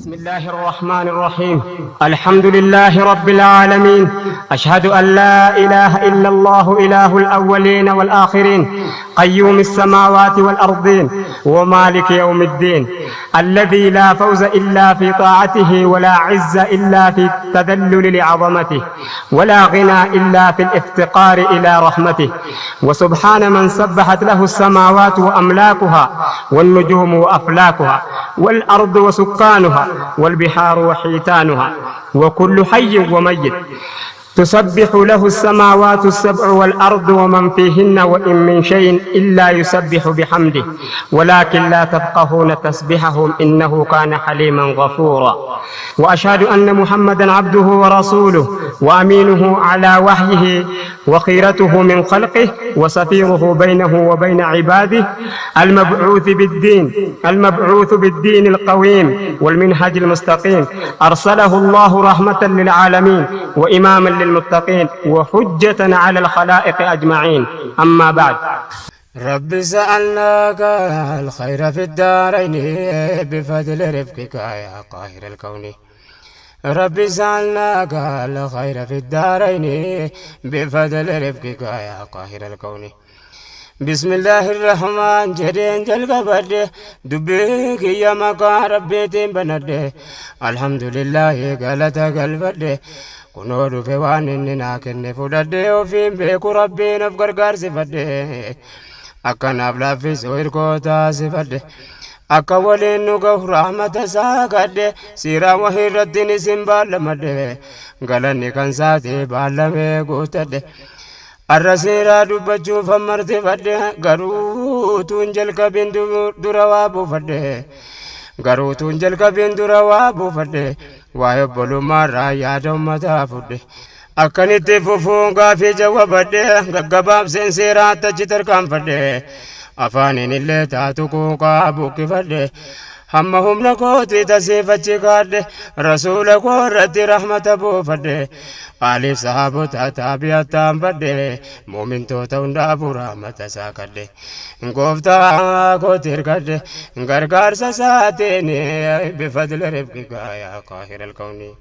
بسم الله الرحمن الرحيم. الحمد لله رب العالمين. أشهد أن لا إله إلا الله إله الأولين والآخرين، قيوم السماوات والأرضين ومالك يوم الدين، الذي لا فوز إلا في طاعته ولا عز إلا في التذلل لعظمته ولا غنى إلا في الافتقار إلى رحمته. وسبحان من سبحت له السماوات وأملاكها والنجوم وأفلاكها والأرض وسكانها والبحار وحيتانها وكل حي وميت، تسبح له السماوات السبع والأرض ومن فيهن وإن من شيء إلا يسبح بحمده ولكن لا تفقهون تسبحهم إنه كان حليما غفورا. وأشهد أن محمدا عبده ورسوله وأمينه على وحيه وخيرته من خلقه وسفيره بينه وبين عباده، المبعوث بالدين القويم والمنهج المستقيم، أرسله الله رحمة للعالمين وإماما للمتقين وحجة على الخلائق أجمعين. أما بعد، رب سألناك الخير في الدارين بفضل رفقك يا قاهر الكون. رب سألناك الخير في الدارين بفضل رفقك يا قاهر الكون. بسم الله الرحمن جرين جلق بده دبيك يا مكا ربيتين بنده. الحمد لله قالت قلبده كنور في وانين كن فدده وفين بيك ربين افقر سفده. أكن أبلا في سوير كوتا سفده akka waliin nu gahu rahmata isaa kadhe siraa wahirratti isin baallamadhe galanni kan saate baallamee guutadhe arra seeraa dubbachuuf ammartifadhe garuutuun jalqabin dura waa buufadhe waa'ee obbolummaarraa yaada ummataa fudhe akkanitti fufuun gaafii jawwabadhe gaggabaabseen seeraatti achi tarkaanfadhe afaanin illee taatu kuuqaa buqqifadhe hamma humna kooti tasiifachi kaadhe rasuula koo irratti rahmata buufadhe aaliif sahaabota taabiyattaan fadhe muumintoota hundaafuu rahmata isaa kadhe gooftaa kooti hirkadhe gargaarsa isaatiin bifadli rifqika yaa qaahira alkawni.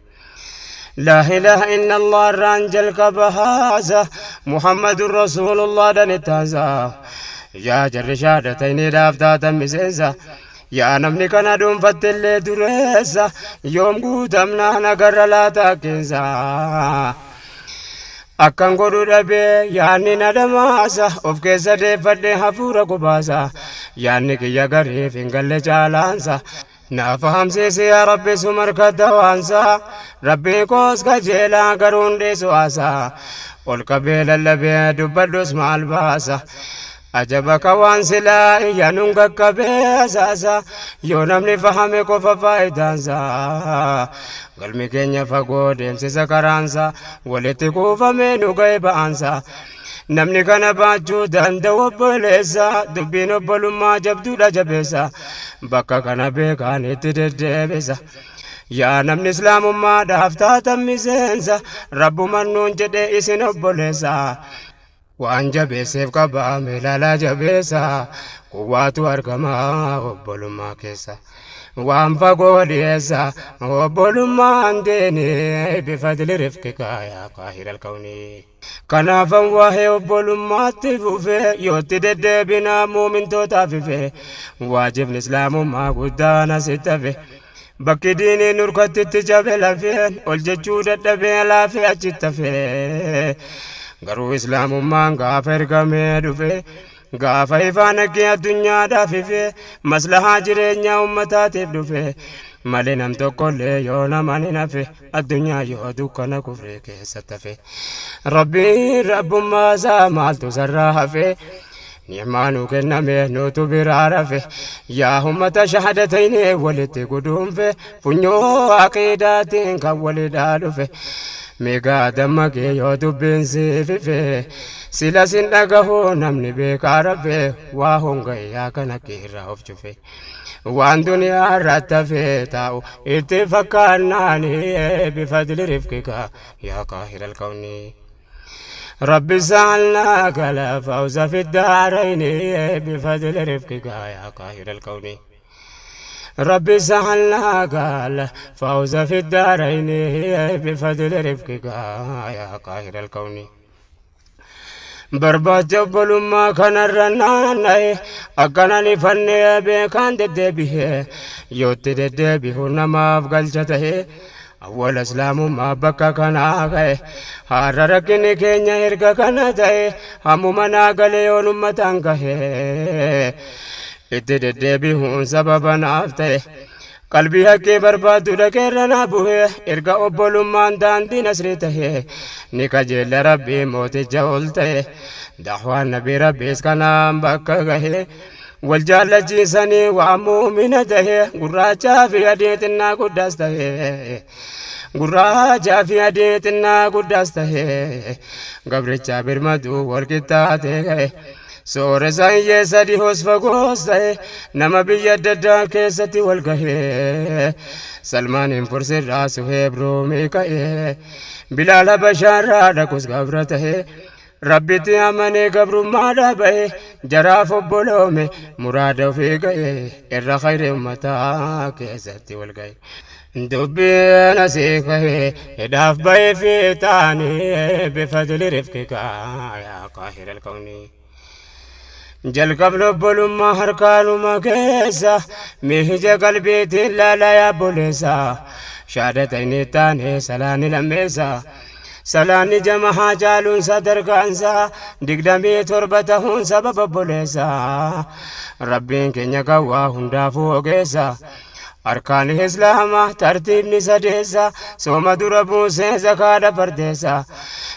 لا إله إلا الله الرانجل كبهازة محمد رسول الله دنتازا يا جرشادة تيني دافتاتا مسيسا يا نمني كان دوم فتلي دريسا يوم قوتمنا نقر لا تاكيسا أكن قدو دبي يعني ندماسا وفكيسا دي فدي حفورا قباسا يعني كي يغري فنقل جالانسا نافهم سيسي يا ربي سمر كدوانسا ربي كوس كجيلا قرون دي سواسا والقبيل اللبي دبدوس مع الباسا أجبك وان سلا ينونك كبيساسا يونمني فهمي كوفا فايدانسا قلمي كينيا فقو ديمسي سكرانسا ولتي كوفا مينو غيبانسا namni kana baachuu danda'u obboleessa dubbiin obbolummaa jabduudha jabeessa bakka kana beekaan itti deddeebisa yaa namni islaamummaadhaaf taatan miseensa rabbuman nuun jedhe isin obboleessa waan jabeesseef qabaame ilaalaa jabeessa kuwaatu argamaa obbolummaa keessa waan fagoo dhiyeessa obbolummaan deene bifadli rifqika yaa qaahira alkawni. kanaafan waa'ee obbolummaatti fufe yootti deddeebinaa muumintootaaf ife waajibni islaamummaa guddaan asitti hafe bakki diiniin nurkattitti cabe lafeen ol jechuu dadhabee laafee achitti hafe garuu islaamummaan gaafa ergamee dhufe gaafa ifaan aggee addunyaadhaaf ife maslahaa jireenyaa ummataatiif dhufe malee nam tokkollee yoo naman hin hafe addunyaa yoo dukkana kufree keessatti hafe rabbiin rabbummaa isaa maaltu sarraa hafe ni'maanuu kenname nuutu biraa rafe yaa ummata shahadatayni walitti guduunfe funyoo aqiidaatiin kan walidhaa dhufe meegaa dammaqee yoo dubbiin siifife sila sin dhagahuu namni beekaa rafe waa hongayyaa kana keerraa of cufe waan duniyaa irratti hafee taa'u itti fakkaannaani bifadli rifqika yaa qaahira alkawni. رب سألناك لا فوز في الدارين بفضل رفقك يا قاهر الكون. ربي سهلنا قال فوز في الدارين بفضل رفقك يا قاهر الكون برباد جبل ما كان الرنان أكنني فني بكان ددبيه يوت ددبيه نما أفقل جته أول إسلام ما بكا كان آغاي هارركني كينيا إرقا كان تاي همو منا قليون متانكه إتدبيه سببا نافته قلبي هكي برباد لكيرنا بوه إرقا أبول مان دان دي نسرته نكجل ربي موت جولته دعوان نبي ربي اسكنام بكه والجال جيساني وعمو منته قراجا في أديتنا قدسته قراجا في أديتنا قدسته قبرچا برمدو والكتاته سور سايي سدي هوس فغوسته نما بيددا كيستي والغه سلمان فرس راس هبرو ميكاي بلال بشار دكوس غبرته ربي تيامني غبر ما دبه جراف بولومي مراد في غي الر خير متا كيستي والغه دبي نسيكه يداف باي في تاني بفضل رفقك يا قاهر الكون جل قبل بلوم هركانو مكيسا ميهجا قلبي تلا يا بوليسا شهادتين تاني سلاني لميسا سلاني جمها جالون صدر كانسا دقدمي تربتهون سبب بوليسا ربين كنيا قوا هندافو قيسا أركان الإسلام ترتيب نسديسا سوما دربو زكاة فرديسا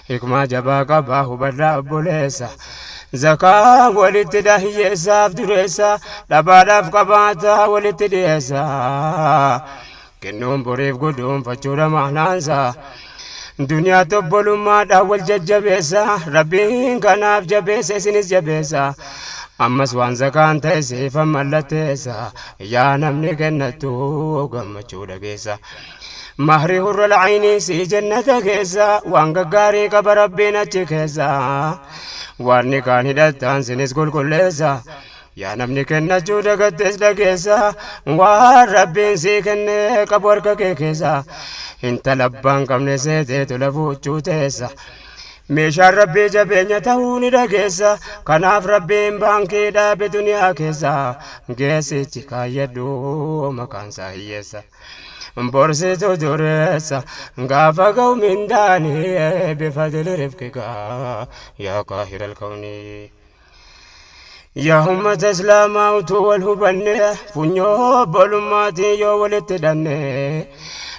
حكمة جبا قباه بدر بوليسا زكاة ولتدهي إساف دريسا لبادف قباتا ولتديسا كنوم بريف قدوم فجورا معنانسا دنيا تبولو ما داول ججبيسا ربين كناف جبيسا سنس جبيسا أما سوان زكاة تيسي فمالتيسا يا نمني كنتو قمچو دقيسا مهري هر العيني سي جنة كيسا وانقاري كبربينا كيسا وارني كان هدتان سنس كل ليسا يا نمني كنا جودا قدس لكيسا واربين سي كنة كبورك كيسا انت لبان كمني سيتي تلفو جوتيسا ميشا ربي جبيني تهوني لكيسا كناف ربين بانكي دا بدنيا كيسا كيسي تكا يدو مكان سايسا بورسيتو دوريسا غافا قوم داني بفضل رفقك يا قاهر الكون يا أمة إسلام أوتو والهبني فنيو بولماتي يو ولتدني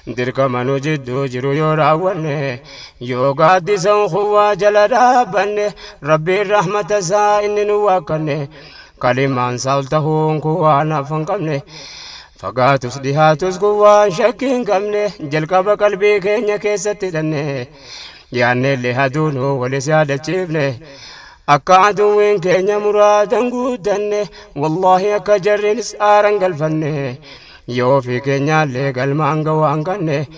درك منو جدو جرو يو راوني يو قادي سنخوا جلدابني ربي الرحمة سا إني نواكني كلمان سالتهون كوانا فنقمني فقاتوس ديهاتوس قوان شكين قمني جلقب قلبي كينيا كيستي دني يعني اللي هدونو ولسيادة جيبني أكا عدوين كينيا مرادا قودني والله أكا جرين سارن قلفني يو في كينيا اللي قلمان قوان قني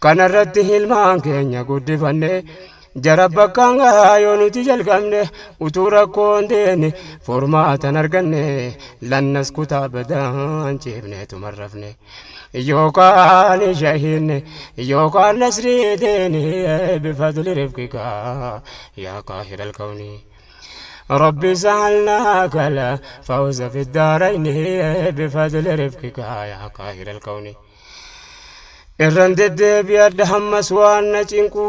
كان رده المان كينيا قدفني جرب كانغا يونو تجل كمنه وتورا كونديني فورماتا نرغني لنس كتابدان جيبني تمرفني يوكان شاهيني يوكان نسري ديني بفضل رفقك يا قاهر الكون ربي سألناك لا فوز في الدارين بفضل رفقك يا قاهر الكون الرندد بيد همس وانا چنكو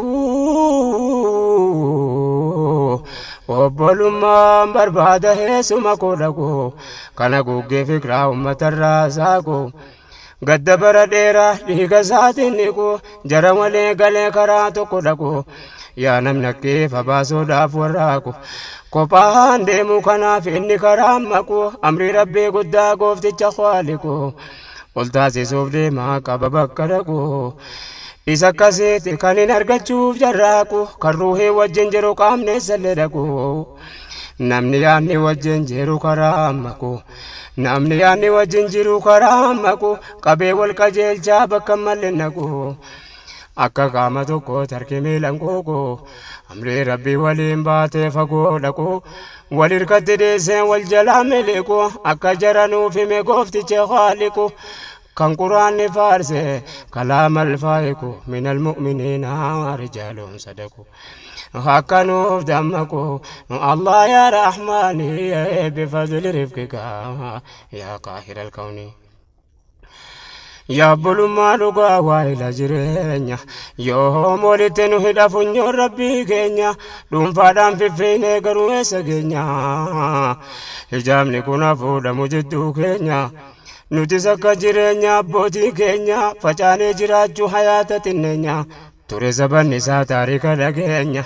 وبلما برباده سمكو لكو كان غوغي فكرة أمة الرازاكو قد برديرا ليك ساتنكو جرم ليك كراتو لكو يا نمنكي فباسو داف وراكو قبان ديمو كنا في إني كرامكو أمري ربي قدا قفتي چخوالكو قلتاسي سوف ديما قببك لكو إذا كسيت كان نرجع جراكو كروه وجنجرو كامني سلركو نمني يعني وجنجرو كرامكو نمني يعني وجنجرو كرامكو كبي والكجيل جاب كملنكو أكا قامتو كو تركي ميلانكو أمري ربي ولين باتي فقو لكو ولركت ديسين والجلام لكو أكا جرانو في ميقوفتي چخالكو كان قرآن فارسي كلام الفائق من المؤمنين رجال صدقوا هكذا دمكوا الله يا رحمن بفضل رفقك يا قاهر الكون يا بلما لغا وايلا جرينيا يوم ولتنو هدفن يو ربي كينيا دون فادام في فيني قروي سكينيا هجامني كنا فودا مجدو كينيا nuti sakka jireenya abbootii keenya facaanee jiraachuu hayaata xinneenya ture zabanni isaa taarika dhageenya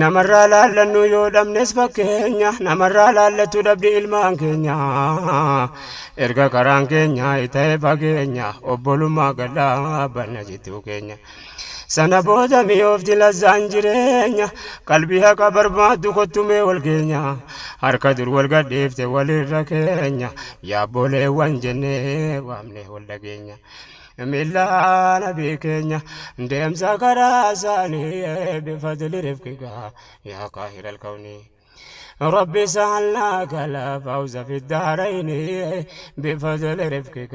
namarraa laallannu yoo dhabnes fakkeenya namarraa laallatu dhabdi ilmaan keenya erga karaan keenya ita'e fageenya obbolummaa gadhaa banna jittuu keenya sana booda mi'oofti lazzaan jireenya qalbii haqa barbaaddu kottumee wal keenya harka dur wal gadhiifte walirra keenya yaabboleewwan jennee waamne wal dhageenya millaa nabii keenya deemsa karaa isaanii bifadli rifqigaa yaa qaahira alkawni ربي سألناك لا فوز في الدارين بفضل رفقك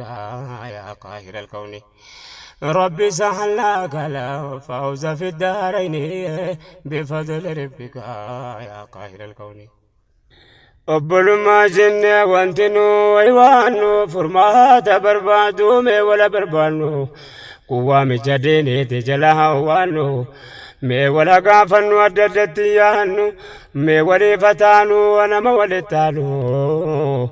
يا قاهر الكون ربي سهلك لا فوز في الدارين بفضل ربك يا قاهر الكون أبل ما جنة وانتنو ايوانو فرمات بربادو مي ولا بربانو قوامي جديني تجلها وانو مي ولا قافنو أددتيانو مي ولي فتانو وانا ما ولتانو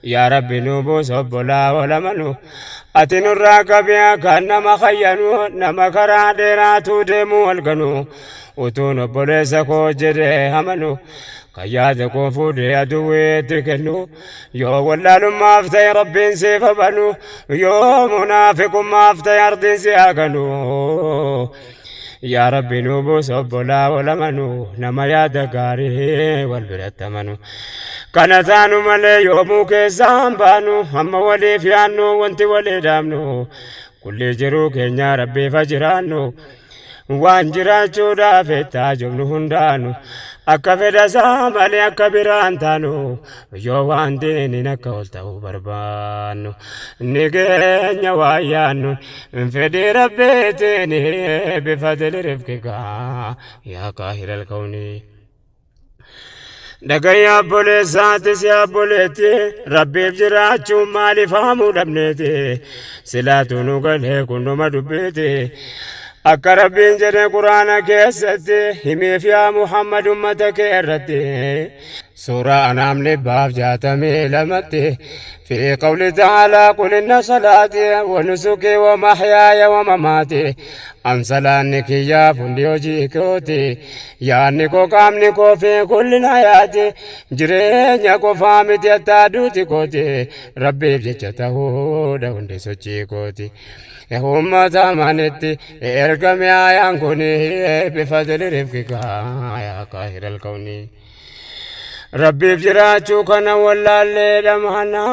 يا ربي نوبو سبلا ولا منو أتنو الراكبيا كان نما خيانو نما كرا ديراتو ديمو والغنو وتونو بوليسا كو جري همنو قيادة كو فودي أدوي تكنو يو ولالو ما افتي ربي سيف بنو يو منافق ما افتي أرض سياغنو يا ربي نوبو سبلا ولا منو نما ياد غاري والبرت منو كانتانو ملي يومو كيسان بانو هم ولي فيانو وانت ولي دامنو كل جرو كينيا ربي فجرانو وان جراچو دا فتا جمنو هندانو akka fedhasaa malee akka biraan taanu yoo waan deeni nakka ol ta'uu barbaannu ni keenya waa yaannu fedhii rabbiitiin bifadli rifqigaa yaa qaahira alkawni dhagayya abboleessaati si abboleetti rabbiif jiraachuun maaliif haamuu dhabneeti silaatu nu galee kunduma dubbiiti akka rabbiin jedhe quraana keessatti himeef yaa muhammad ummata kee irratti suuraa anaam libbaaf 62 في قول تعالى قل إن صلاتي ونسكي ومحياي ومماتي أمثلانك يا فنديوجي كوتي يا نيكو كام نيكو في كل حياتي جرين يكو فامتي أتادوتي كوتي ربي بجته دهندي سوچي كوتي يهوما تامانتي إرقم يا ينكوني بفضل رفقك يا قاهر الكوني ربي بجراچو كنا والله لمحنا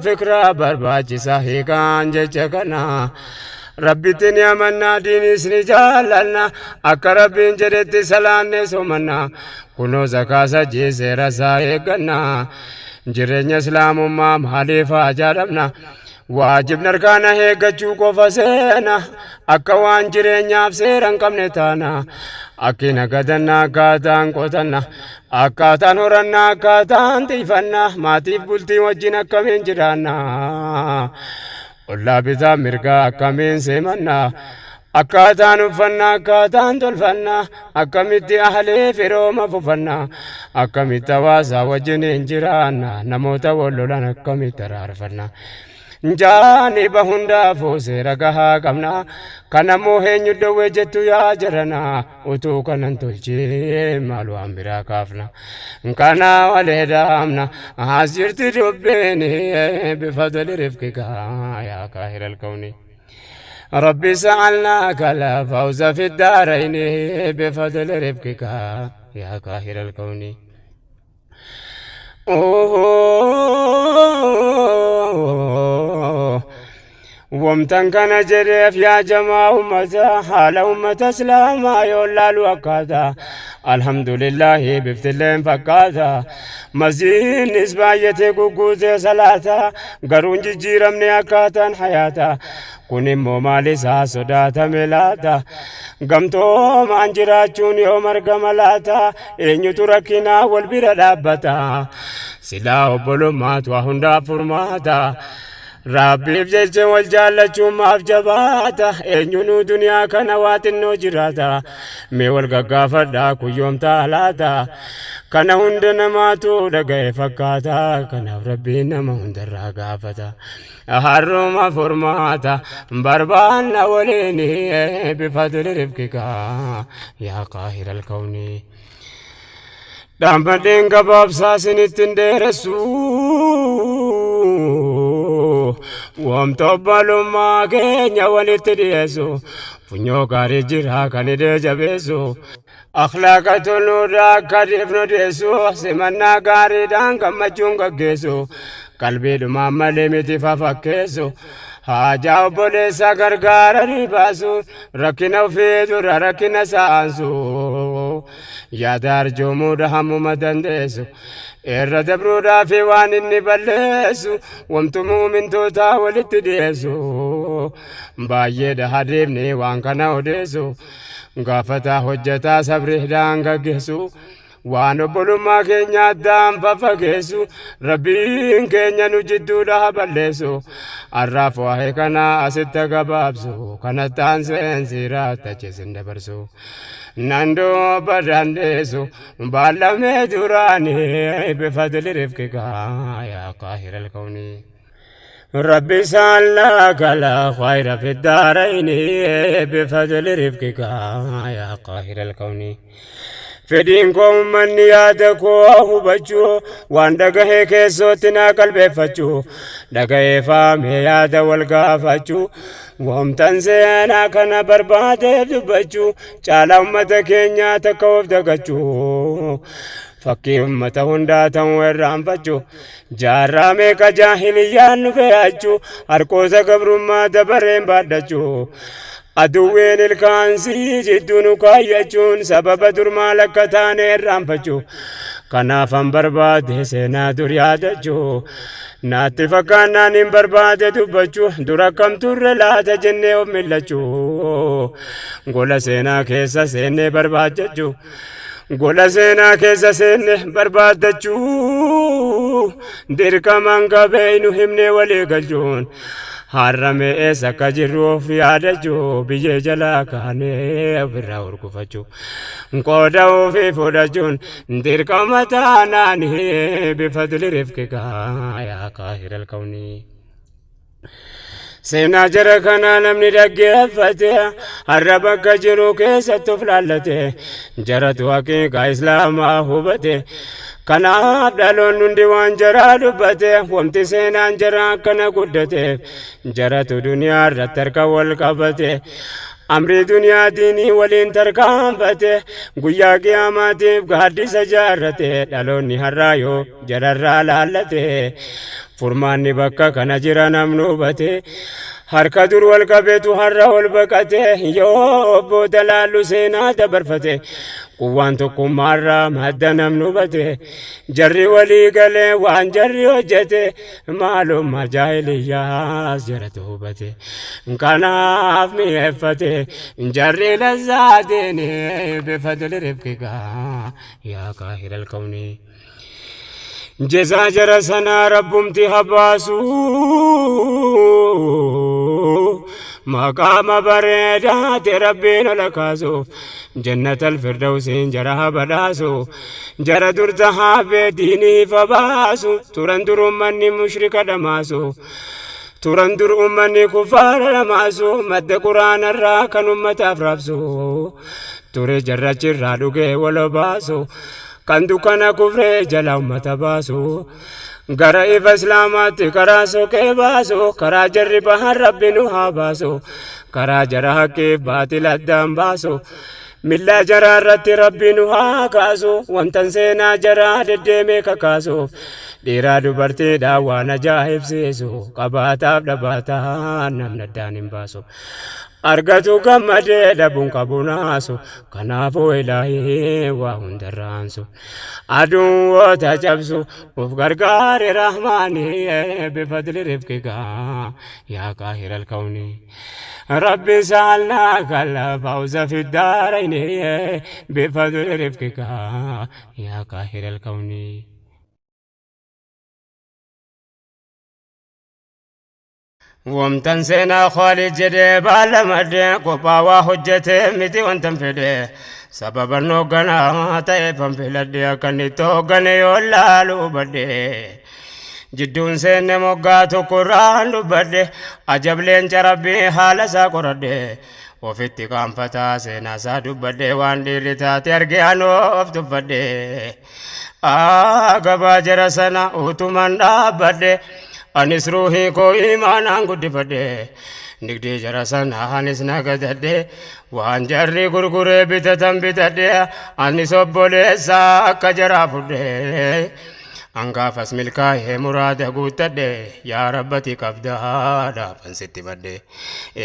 فكرة برباجي صحي كان جچكنا ربي تنيا منا ديني سني جالنا أكا ربي جرت سلان سومنا كنو زكاسة جيسي رسائي كنا جرين اسلام ما ماليفا جاربنا واجب نركانا ہے گچو کو فسینا اکوان جرینیاف سیرن کم نتانا اکینا گدنا کاتان کوتنا اکاتان ورنا کاتان تیفنا ماتیف بلتی وجینا کمین جرانا اللہ بیتا مرگا کمین سیمنا اکاتان افنا اکاتان تلفنا اکمیتی احلی فیروم ففنا اکمیت واسا وجنین جرانا نموتا ولولان اکمیت رارفنا جاني بهندا فوسي رقها قمنا كان موهن يدوي جتو يا جرنا وتو كان تلجي مالو أمبرا كافنا كان وليدا أمنا عزيرت ربيني بفضل رفقك يا قاهر الكون ربي سألناك لا فوز في الدارين بفضل رفقك يا قاهر الكون ومتن كان جريف يا جماعة أمتا حال أمة إسلاما يولالو أكاتا الحمد لله بفتلين فكاتا مسجد نسبايتي قوقوتي صلاة قرون جيرمني أكاتا حياتا كنمو مالي صداتا ملاتا قمتو مانجراچون يوم أرقملاتا إنيو تركنا والبير دابتا سلا بلومات وهندا فرماتا ربي بجج والجالة ما في جباتا إنيو دنيا كنوات النجراتا مي والقاقافة داكو يوم تالاتا كان هندنا ماتو لغاية فكاتا كان ربي نما هندر قافتا أحرم فرماتا بربان أوليني بفضل ربكك يا قاهر الكون دامبدين قباب ساسن التندرسو وامتوبالو ما كينيا ولتديسو فنيو غاري جرها كان دجبسو أخلاقة نورا كريف نديسو سمنا غاري دان كمجون غيسو قلبي دما ملمتي ففكيسو حاجة بوليسا غرغارا ريباسو ركنا في دورا ركنا سانسو يا دار جمود هم مدندسو الردبرو في وان النبلسو وامتمو من توتا ولتديسو بايد حديبني وان كانوا ديسو غافتا حجتا صبره دان غيسو وان بلوما كينيا دام ففكيسو ربين كينيا نجدو لها بلسو الرافو هيكنا أسيتا غبابسو كانت تانسين سيرات تجسن دبرسو ناندو بداندسو بالا مدوراني بفضل رفقك يا قاهر الكون ربي سألك لا خير في الدارين بفضل رفقك يا قاهر الكون فدينكم من يادكو هبجو وان دغه كيسوتنا قلبي فچو دغه فام ياد والغافچو ومتن زينا كن برباد دبچو چالا متكنيا تكوف دغچو فكي امته هندا تنورام فچو جارامه كجاهليان فياچو اركو زغبرما دبرين بادچو أدوين الكانسي جدون كايجون سبب درما لكتان الرامفجو كنافم برباد سينا دريادجو ناتي فكانا نم برباد دبجو دركم تر لا تجني وملجو غولا سينا كيسا سيني بربادجو غولا سينا كيسا سيني بربادجو دركمان كبينو همني ولي قلجون حرمه ایسا کجرو فیادجو بیجے جلا کانے برا ورکفچو قوداو فی فودجون دیر کامتانانی بفضل رفقك يا قاهر الكون سينا جركنا نمني دقفتي حربك جرو كيسة تفلالتي جرت واقعك إسلام هوبتي كنا دالون ندي وان جرا دبته ومتي سينا جرا كنا قدته جرت دنيا رترك والقبته أمر دنيا ديني ولين تركام بته قيا قياماتي بغادي سجارته دالون نهرايو جرر لالته فرماني بكا كنا جرا نمنوبته harka dur wal qabetu harra wal baqate yoo obbo dalaalu seenaa dabarfate kuwaan tokko marra maddanam nubate jarri walii galee waan jarri hojjete maalum majaahiliyyaas jaratu hubate kanaaf mi'eeffate jarri lazzaateeni bifadli rifqika yaa qaahiral kawni جزا جرسنا ربهم تهباسو مقام بريدات ربنا لكاسو جنة الفردوس جرها بداسو جرى درتها بديني فباسو ترندر مني مشرك دماسو ترندر أمني كفار لماسو مد قرآن الراكن أمة أفرابسو ترى جرى جرادوك ولباسو كندو كنا كفر جلا أمة باسو غرا إف إسلامات كراسو كباسو كرا جربها ربنا باسو كرا جرها كيف باطل الدم باسو milla jaraarratti rabbiin haa kaasu wantan seenaa jaraa deddeemee kakaasu dhiiraa dubartiidhaa waan ajaa'ibsiisu qabaataaf dhabaataa namni addaan hin baasu argatu gammadee dhabuun qabu naasu kanaafuu ilaahii waa hundarraansu aduwwoota cabsu uf gargaare rahmaanii bifadli rifqikaa yaa qaahiral kawni rabbi saalnaa الفوز في الدارين بفضل رفقك يا قاهر الكون ومتن سينا خالد جدي بالمد قبا وحجته متي وانتم فدي سبب النوغنا تايفم في لدي كني توغني يولالو بدي جدون سين موغاتو قرآن دبدي عجب لين ربي حالسا قرده وفي اتقام فتا سينا سا دبدي وان ديرتا ترغيانو افتفدي آقبا جرسنا اوتمان دابدي anis ruhi ko imanan guddifadhe nigdi jarasana anis nagadadhe waan jarri gurgure bitatan bitadhe anis obboleessa akka jaraa fudhe angaafas milkaa'ee muraada guuttadhe yaa rabbati qabdaadhaafan sitti badhe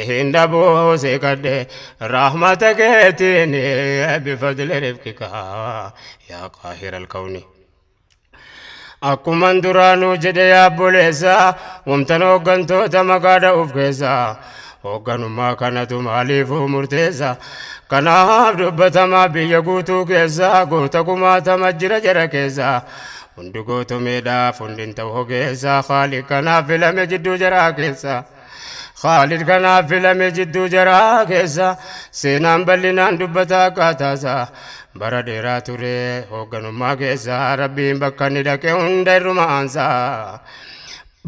hin dhaboo seeqadhe rahmata keetiin bifadli rifqika yaa qaahiral kawni akkuman duraanuu jedhe yaabboleessa wamtan hooggantoota maqaadha uf keessa hoogganummaa kanatu maaliifuu murteessa kanaaf dubbatamaa biyya guutuu keessa goota kumaatama jira jara keessa hundi gootumeedhaaf hundin ta'u hogeessa Khaalid kanaaf filame jidduu jaraa keessa Khaalid kanaaf filame jidduu jaraa keessa seenaan bal'inaan dubbataa akkaataasa bara dheeraa ture hoogganummaa keessa rabbiin bakka inni dhaqe hunda irrumaansa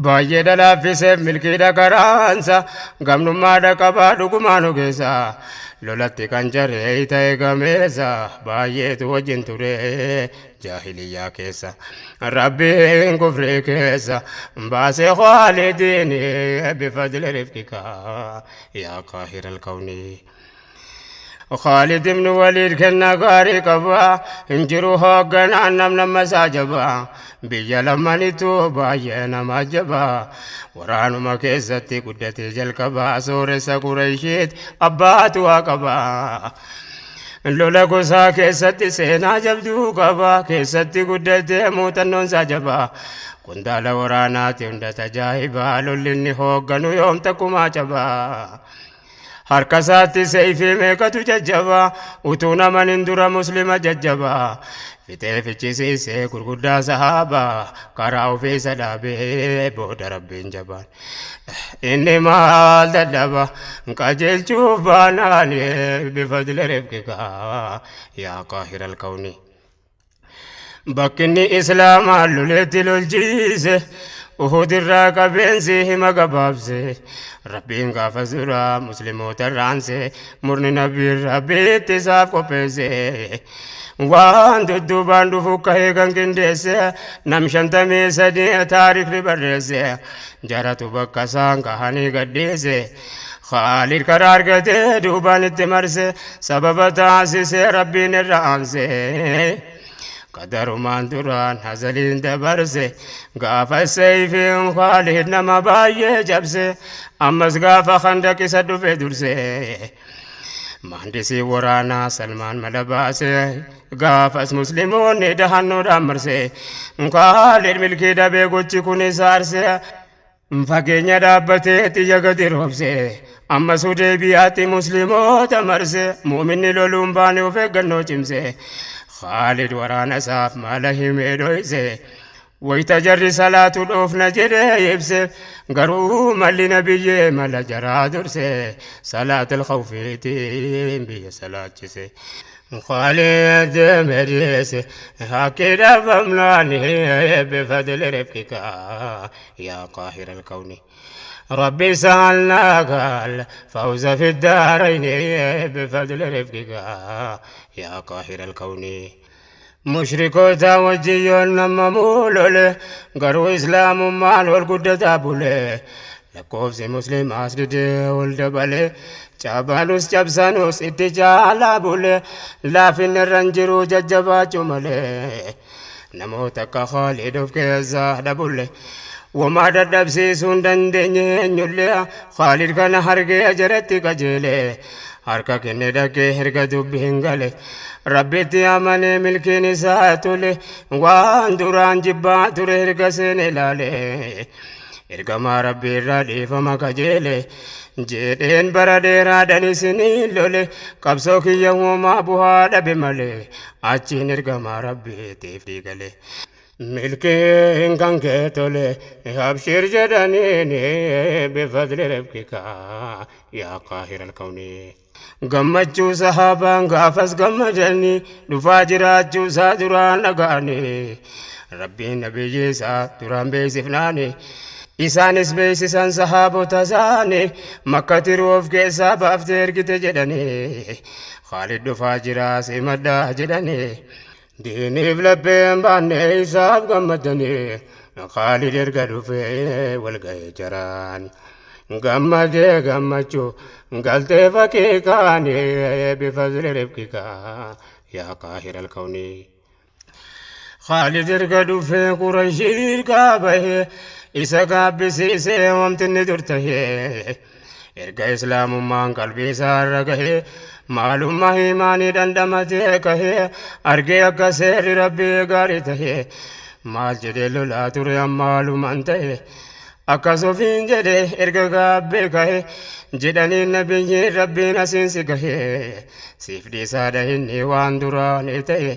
baay'ee dhalaafiseef milkiidha karaansa gamnummaadha qabaa dhugumaan ogeessa lolatti kan jaree ta'e gameessa baay'eetu wajjin ture jaahiliyyaa keessa rabbiin kufree keessa baasee Khaalidiin bifadli rifqika yaa qaahiral kawni Khalid ibn Walid kenna gaarii qaba injiru hoogganaan nama saajaba biyya lamanitu baay'ee nama jaba waraanuma keessatti guddatee jalqaba sooressa Qurayshiit abbaatu waa qaba lola gosaa keessatti seenaa jabduu qaba keessatti guddatee muuxannoon saajaba kundaala waraanaati hunda tajaa'iba lolli inni hoogganu yoom takkumaa caba harkasaatti seeyfii meeqatu jajjaba utuu naman hin dura muslima jajjaba fitee fichisiisee gurguddaa sahaaba karaa ofiisa dhaabee booda rabbiin jabaan inni maal dadhaba qajeelchuuf baanaan bifadli rifqika yaa qaahiral kawni bakkinni islaamaa loleetti lolchiise Uhud irraa qabeensi hima gabaabse rabbiin gaafa zura musliimoota raanse murni nabii rabbiitti isaaf qopheesse waan dudduubaan dhufu kahee kan qindeesse nam 53 taarikni barreesse jaratu bakka isaan kahanii gaddeesse Khaalid karaa argatee duubaan itti marse sababa taasise rabbiin irra aanse قدرمان دران هزلين دبرسه غافا سيفين خالد نما بايه جبسه امس غافا خندق سدو في درسه مهندسي ورانا سلمان ملباسه غافا مسلمون دهنو دامرسه خالد ملكي دبه غوچي كوني سارسه فاگenya دابته تيجا غدي روبسه اما سودي بياتي مسلمو تمرسه مؤمن لولوم باني وفغنو چمسه خالد ورانا ساف ماله ميدويسه ويتجري صلاة الأوف نجري يبسه قرو مالي نبي مالا جرا درسه صلاة الخوف تيم بي صلاة جسه خالد مدرسه هكذا بملاني بفضل رفقك يا قاهر الكون ربي سألناك الفوز في الدارين بفضل رفقك يا قاهر الكون مشركوتا وجيون نما مولوله قروا إسلام مال والقدة تابوله lakkoofsi musliimaas didee ol dabale caabaanus cabsanus itti jaalaa bule laafin irran jiru jajjabaachuu malee namoota akka Khaalid of keessaa dhabulle wamaa dadhabsiisuu hin dandeenye eenyullee Khaalid kana hargee jaratti qajeele harka kenne dhaqee erga dubbiin gale rabbitti amanee milkiin isaa tole waan duraan jibbaa ture erga seene ilaale ergamaa rabbii irraa dhiifama qajeele jedheen bara dheeraadhaan isinii lole qabsoo kiyya uumaa bu'aa dhabe malee achiin ergamaa rabbiitiif dhiigale milkiin kan kee tole abshir jedhaniini bifadli rabbika yaa qaahiral kawni gammachuu sahaabaan gaafas gammadanii dhufaa jiraachuu isaa duraan dhaga'anii rabbiin nabiyyi isaa duraan beeksifnaani isaanis beeksisan sahaabota isaanii makkatti roof keessaa baaftee ergite jedhanii Khaalid dhufaa jiraa simadhaa jedhanii diiniif lapheen baannee isaaf gammadanii Khaalid erga dhufee walga'ee jaraan gammadee gammachuu galtee faqiiqaanii bifadli rabbika yaa qaahiral kawni Khaalid erga dhufee Qurayshii ergaa bahee isa gaabbisiisee wamtinni dur tahee erga islaamummaan qalbii isaa irra gahee maalummaa imaanii dhandhamatee kahee argee akka seerri rabbii gaarii tahee maal jedhee lolaa ture ammaalumaan ta'e akkas ofiin jedhee erga gaabbee kahee jedhanii nabiyyiin rabbiin asiinsi gahee siif dhiisaadha inni waan duraanii ta'e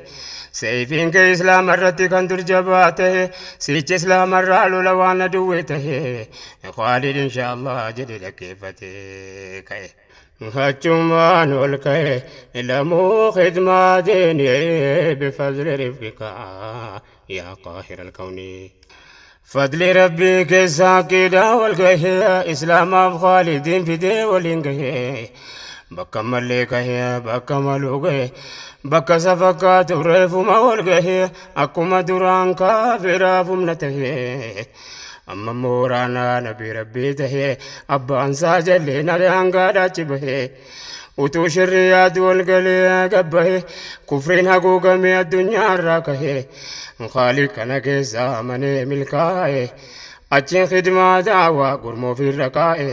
سيفين كإسلام الرتي كان ترجباته سيج إسلام الرالو لوانا دويته خالد إن شاء الله جديد كيفتي كي هاتشمان والكي لمو خدمة ديني بفضل رفقك يا قاهر الكون فضل ربي كساكدا والكي إسلام خالدين في دي والإنكي بكمل لك بكملوك bakka safakkaatu reefuma ol gahee akkuma duraan kaafiraa humna tahee amma mooraanaa nabii rabbii tahee abbaan isaa jallee naraan gaadhaachi bahee utuu shirri yaadu ol galee gabbahee kufriin haguugamee addunyaarraa kahee Khaalid kana keessaa amanee milkaa'e achiin khidmaa daawaa gurmuufirra kaa'e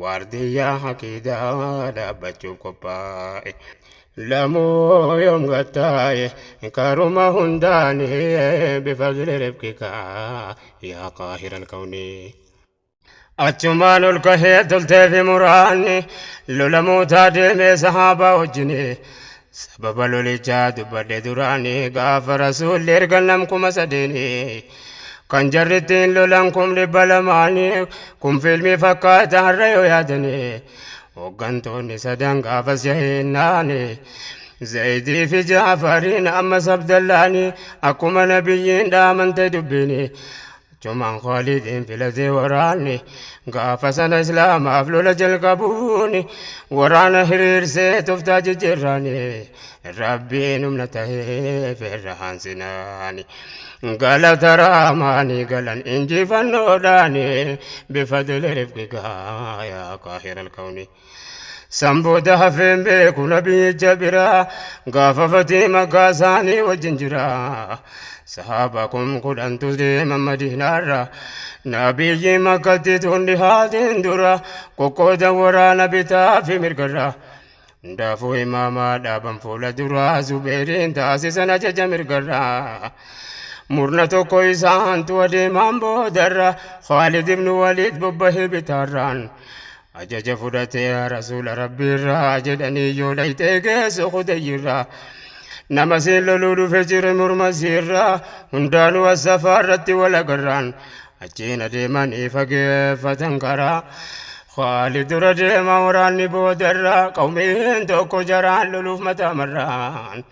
waardiyyaa haqiidaa dhaabbachuuf qophaa'e لمو يوم قتاي كرما هنداني بفضل ربك يا قاهر الكون أتمان الكهي تلتفي مراني لولمو تادمي صحابة وجني سبب لوليجا دبر دراني غاف رسول لرغنم كما سديني كان جرتين لولنكم لبلماني كم فيلمي فكات هريو يادني وقنتوني سدن غافس يهناني زيدي في جعفرين أما سبدلاني أكما نبيين دامن تدبيني جمان خالدين في لذي وراني غافسنا إسلام أفلو لجل قبوني ورانا هرير سيتفتاج جراني ربي نمنته في الرحان سناني قال ترى ماني قالن إنجي فنوداني بفضل رفقك يا قاهر الكون سنبوده فين بيكو نبي جبرا غاففتي مقاساني وجنجرا صحابكم قد أنتو ديما مدينة نبي مكتي تندي هاتين درا كوكو دورا نبتا في مرقرا دافو إماما دابن فولا درا زبيرين تاسسنا ججا مرقرا مرنتو كويسان تودي مامبو درا خالد بن وليد ببه بتاران أجج فرت يا رسول ربي را جدني يوليتي كيس خديرا نمسين لولو فجر مرمسيرا هندانو السفارة ولا قران أجينا ديماني فقيفة تنكرا خالد رجي موراني بودرا قومين توكو جران لولو متامران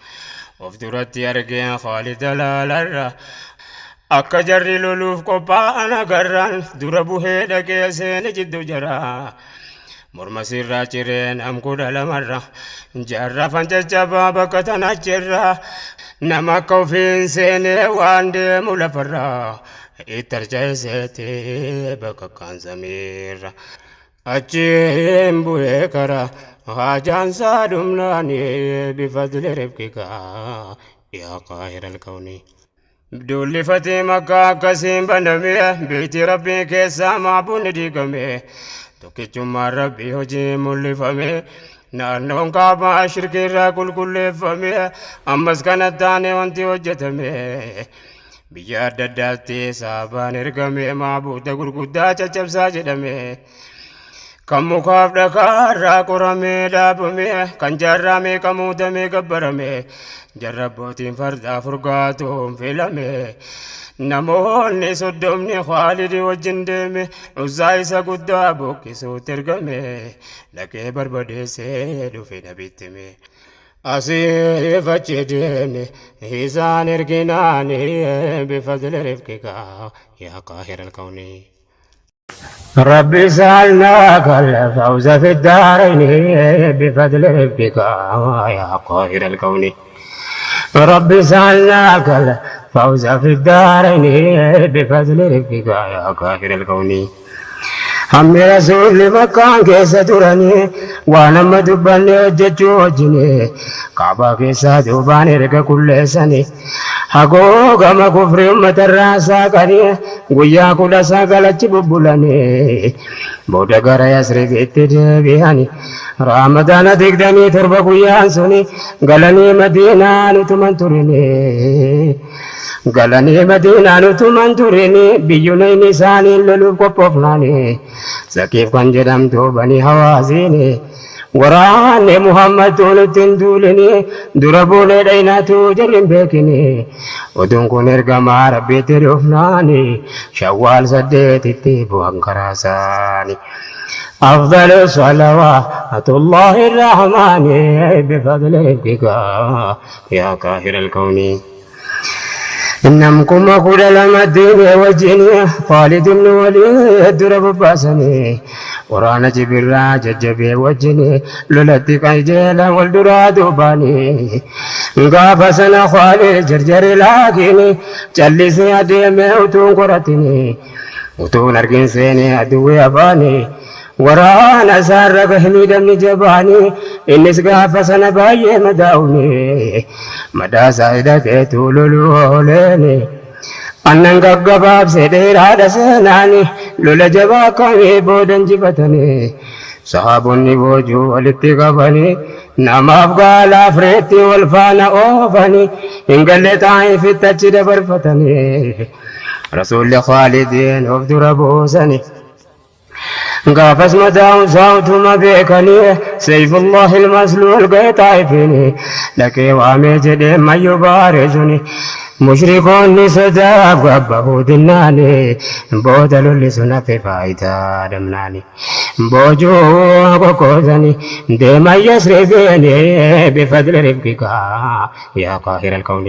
وفدرت يرقين خالد لالرا akka jarri loluuf qophaa'an agarraan dura buhee dhaqee seene jiddu jara morma sirraa cireen amkudha lamarra jaarrafan caccabaa bakka tanachirra nama akka ofiin seenee waan deemu lafarra ittarjaysete bakakkaan samiirra achiin bu'ee karaa haajaansaa dhumnaani bifadli ribqika yaa qaahira alkawni dullifate makkaa akkasiin baname beeyti rabbii keessaa maabuun diigame tokkichummaan rabbii hojii mul'ifame naannoon kaabaa shirkiirraa qulqulleeffame ammas kanatti taane wanti hojjetame biyya adda addaatti saabaan ergame maabuuda gurguddaa caccabsaa jedhame kan mukaaf dhakaarraa qoramee dhaabame kan jaarraamee qamuutamee gabbarame jarrabbootiin fardaa furgaatuun filame namoonni soddomni Khaalid wajjin deeme Uzzaa isa guddaa buqqisuutti ergame dhaqee barbadeessee dhufe nabittime asiif achi deeme isaan erginaani bifadli rifqika yaa qaahira alkawni ربي سألناك الفوز في الدارين بفضل ربك يا قاهر الكون ربي سألناك الفوز في الدارين بفضل ربك يا قاهر الكون هم رسول مكان كيس تراني وانا مدبني وججو وجني كعبا كيسا دوباني رك كل سني حقو كما كفر أمة الراسا كني ويا كل ساقلت ببولاني بودا غرا يسرق اتدبياني رمضان تقدمي تربا كويا سني غلاني مدينة نتمن تريني غلاني مدينة نتمن تريني بيوني نساني للوب كفوفناني سكيف كان جدام توباني هوازيني waraanni Muhammad toluttiin duulini dura buulee dhaynaatu jalin beekini oduun kun ergamaa rabbiitti dhufnaani shawwaal 8tti bu'an karaasaani أفضل صلوات الله الرحمن بفضل ربك يا قاهر الكون إنكم كل لما الدين وجني خالد بن وليد درب باسني ورانا جبرا ججبي وجني لولتك جيلا والدراد باني غافسنا خالد جرجر لاكيني جلسي أديم وتون قرتني وتون أركن سيني أدوي أباني ورانا سارك حميد بن جباني إنس غافسنا باي مداوني مدى سايدك تولولوليني أنن قباب سيدير هذا سناني لولا جباكا بودن جبتني صحابني بوجو والاتقابني نام أبقى الأفريتي والفانا أوفني إن قلت عين في التجد برفتني رسول خالدين وفد ربوسني قافز مداو صوت ما بيكني سيف الله المسلول قيطايفني لك وامي جدي ما يبارزني مشركون صداب قبه دناني بودل لسنا في فايتا دمناني بوجو وكوزني ديما يسرقني بفضل ربك يا قاهر الكون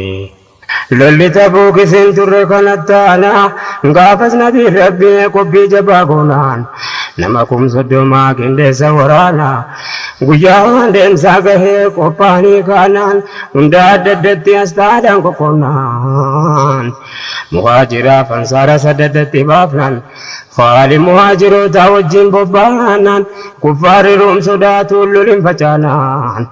لولي تبوك سنتر كنتانا قافز نبي ربي قبي جباقونان نمكم صدوما كندي سورانا قيان دين ساقه قباني كانان انداد ددتي استادان ققونان مهاجرا فانصار سددتي بافنان خالي مهاجرو تاوجين ببانان كفار روم صداتو اللولين فجانان